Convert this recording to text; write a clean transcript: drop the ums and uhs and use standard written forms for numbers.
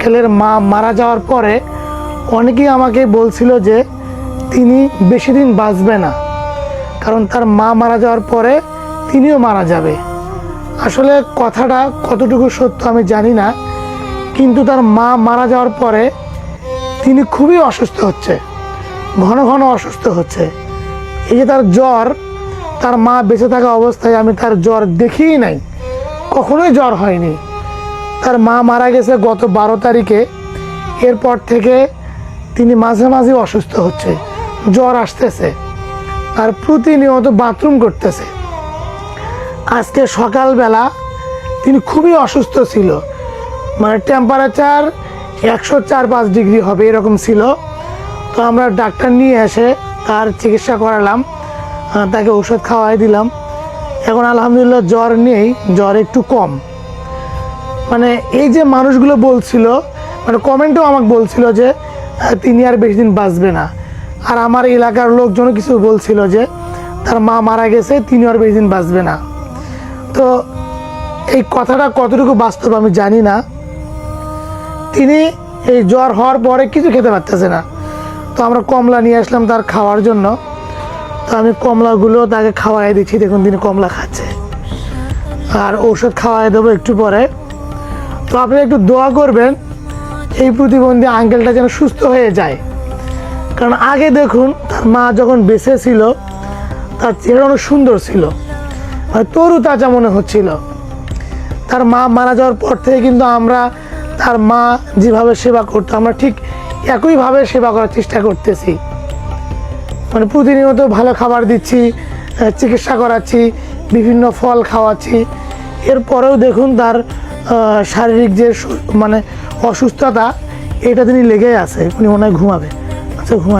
আঙ্কেলের মা মারা যাওয়ার পরে অনেকেই আমাকে বলছিল যে তিনি বেশি দিন বাঁচবে না, কারণ তার মা মারা যাওয়ার পরে তিনিও মারা যাবে। আসলে কথাটা কতটুকু সত্য আমি জানি না, কিন্তু তার মা মারা যাওয়ার পরে তিনি খুবই অসুস্থ হচ্ছে, ঘন ঘন অসুস্থ হচ্ছে। এই যে তার জ্বর, তার মা বেঁচে থাকা অবস্থায় আমি তার জ্বর দেখিই নাই, কখনোই জ্বর হয়নি। তার মা মারা গেছে গত 12 তারিখে। এরপর থেকে তিনি মাঝে মাঝে অসুস্থ হচ্ছে, জ্বর আসতেছে আর প্রতিনিয়ত বাথরুম করতেছে। আজকে সকালবেলা তিনি খুবই অসুস্থ ছিল, মানে টেম্পারেচার 104-105 ডিগ্রি হবে এরকম ছিল। তো আমরা ডাক্তার নিয়ে এসে তার চিকিৎসা করালাম, তাকে ওষুধ খাওয়াই দিলাম। এখন আলহামদুলিল্লাহ জ্বর নেই, জ্বর একটু কম। মানে এই যে মানুষগুলো বলছিল, মানে কমেন্টেও আমাকে বলছিল যে তিনি আর বেশি দিন বাঁচবে না। আর আমার এলাকার লোকজনও কিছু বলছিল যে তার মা মারা গেছে, তিনি আর বেশি দিন বাঁচবে না। তো এই কথাটা কতটুকু বাস্তব আমি জানি না। তিনি এই জ্বর হওয়ার পরে কিছু খেতে পারতেছে না। তো আমরা কমলা নিয়ে আসলাম তার খাওয়ার জন্য। তো আমি কমলাগুলো তাকে খাওয়াই দিচ্ছি, দেখুন তিনি কমলা খাচ্ছে। আর ঔষধ খাওয়াই দেবো একটু পরে। তো আপনি একটু দোয়া করবেন এই প্রতিবন্ধী আঙ্কেলটা যেন সুস্থ হয়ে যায়। কারণ আগে দেখুন তার মা যখন বেঁচে ছিল তার চেহারা অনেক সুন্দর ছিল, মানে তরু তাজা মনে হচ্ছিল। তার মা মারা যাওয়ার পর থেকে কিন্তু আমরা তার মা যেভাবে সেবা করতো, আমরা ঠিক একইভাবে সেবা করার চেষ্টা করতেছি। মানে প্রতিনিয়ত ভালো খাবার দিচ্ছি, চিকিৎসা করাচ্ছি, বিভিন্ন ফল খাওয়াচ্ছি। এরপরেও দেখুন তার শারীরিক যে মানে অসুস্থতা, এটা তিনি লেগেই আছে। উনি মনে হয় ঘুমাবে। আচ্ছা ঘুমা।